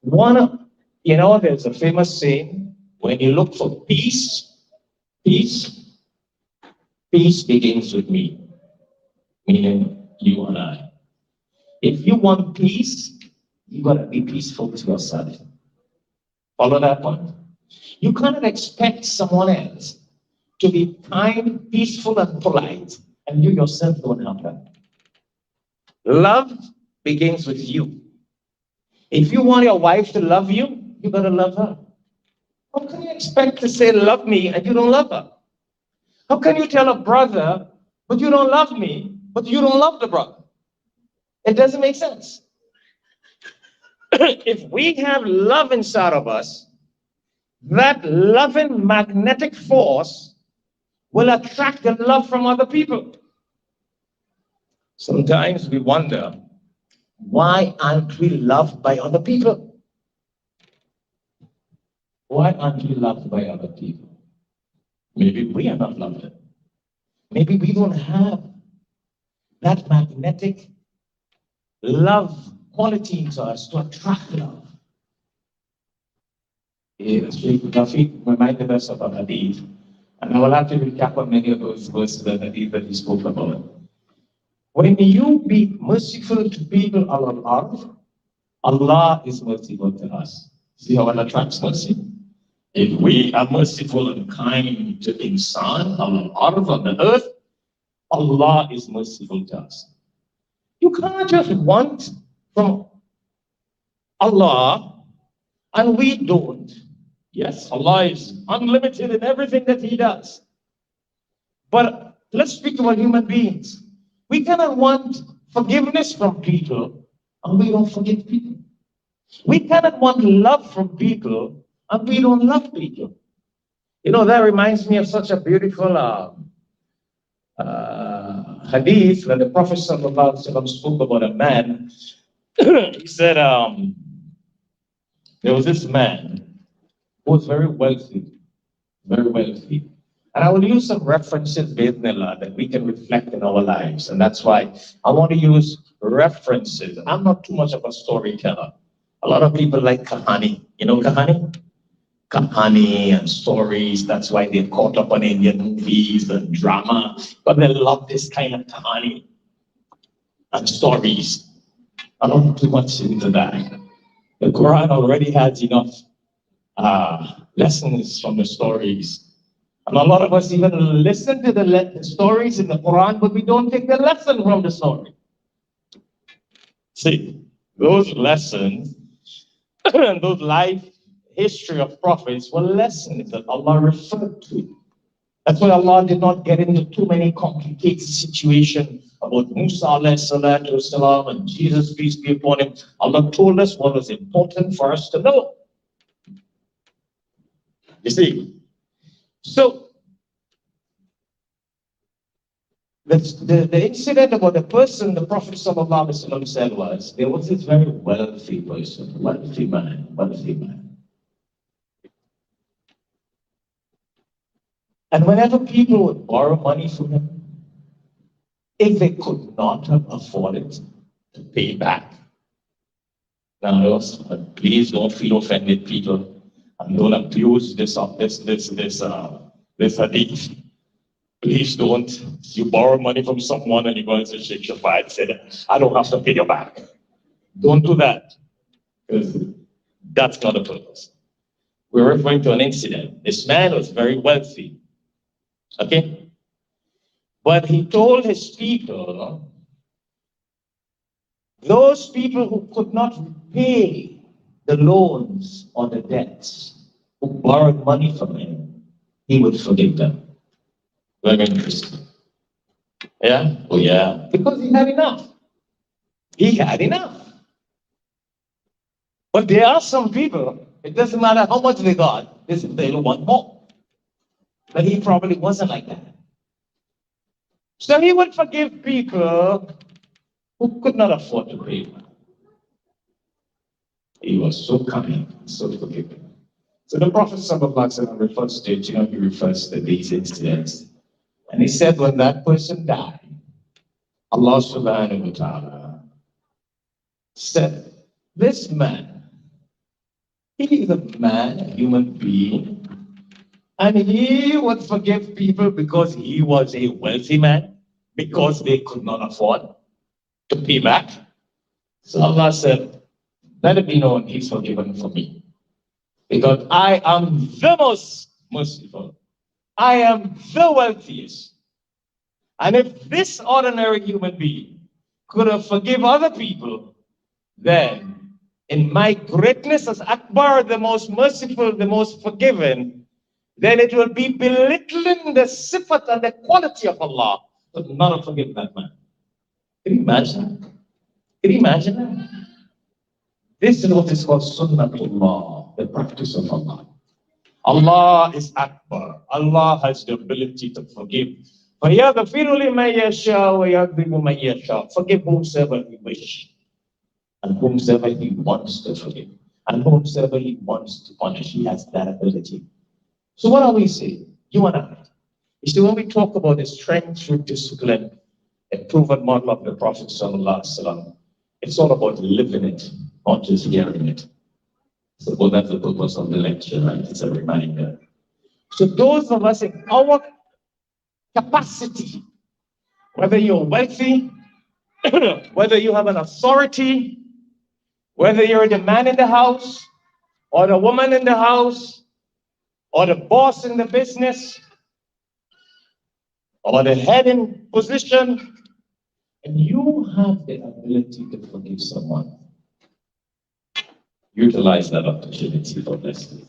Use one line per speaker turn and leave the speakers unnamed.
There's a famous saying, when you look for peace, peace begins with me, meaning you and I. If you want peace, you gotta be peaceful to yourself. Follow that point. You cannot expect someone else to be kind, peaceful, and polite, and you yourself don't have that. Love begins with you. If you want your wife to love you, you gotta love her. How can you expect to say love me and you don't love her? How can you tell a brother, but you don't love me, but you don't love the brother? It doesn't make sense. If we have love inside of us, that loving magnetic force will attract the love from other people. Sometimes we wonder, why aren't we loved by other people? Why aren't we loved by other people? Maybe we are not loved. Maybe we don't have that magnetic love quality to us to attract love. Shaykh Shafayat reminded us of a hadith, and I will have to recap on many of those verses of hadith that he spoke about. When you be merciful to people on earth, Allah is merciful to us. See how Allah attracts mercy? If we are merciful and kind to insan on the earth, Allah is merciful to us. You can't just want from Allah and we don't. Yes, Allah is unlimited in everything that He does. But let's speak about human beings. We cannot want forgiveness from people and we don't forgive people. We cannot want love from people and we don't love people. That reminds me of such a beautiful hadith when the Prophet ﷺ spoke about a man. He said, there was this man who was very wealthy, very wealthy. And I will use some references, bismillah, that we can reflect in our lives. And that's why I want to use references. I'm not too much of a storyteller. A lot of people like kahani. You know kahani? Kahani and stories. That's why they're caught up on Indian movies and drama. But they love this kind of kahani and stories. I'm not too much into that. The Quran already has enough lessons from the stories. And a lot of us even listen to the stories in the Quran, but we don't take the lesson from the story. See, those lessons and those life history of prophets were lessons that Allah referred to. That's why Allah did not get into too many complicated situations about Musa والسلام, and Jesus, peace be upon him. Allah told us what was important for us to know. You see? So, the incident about the person the Prophet ﷺ said was, there was this very wealthy person, wealthy man. And whenever people would borrow money from him, if they could not have afforded to pay back, now please don't feel offended, people, and don't abuse this hadith. Please don't. You borrow money from someone and you go and say, Shaikh Shafayat said, I don't have to pay you back. Don't do that, because that's not the purpose. We're referring to an incident. This man was very wealthy. Okay? But he told his people, those people who could not pay the loans or the debts, who borrowed money from him, he would forgive them. Very interesting. Yeah? Oh yeah. Because he had enough. He had enough. But there are some people, it doesn't matter how much they got, they want more. But he probably wasn't like that. So he would forgive people who could not afford to pay him. He was so kind, so forgiving. So the Prophet ﷺ refers to it, he refers to these incidents. And he said when that person died, Allah subhanahu wa ta'ala said, this man He is a man, a human being, and he would forgive people because he was a wealthy man, because they could not afford to pay back. So Allah said, let it be known he's forgiven for me. Because I am the most merciful. I am the wealthiest. And if this ordinary human being could have forgiven other people, then in my greatness as Akbar, the most merciful, the most forgiven, then it will be belittling the sifat and the quality of Allah to not forgive that man. Can you imagine? Can you imagine that? This is what is called Sunnatullah, the practice of Allah. Allah is Akbar. Allah has the ability to forgive. فَيَغْفِرُ لِمَن يَشَاءُ وَيَعْذِبُ مَن يَشَاءُ. Forgive whomsoever He wishes, and whomsoever He wants to forgive, and whomsoever He wants to punish. He has that ability. So what are we saying? You and I. You see, when we talk about the strength through discipline, a proven model of the Prophet ﷺ, it's all about living it, not just hearing it. So well, that's the purpose of the lecture, right? It's a reminder. So those of us in our capacity, whether you're wealthy, whether you have an authority, whether you're the man in the house, or the woman in the house, or the boss in the business, or the head in position, and you have the ability to forgive someone, utilize that opportunity for blessing.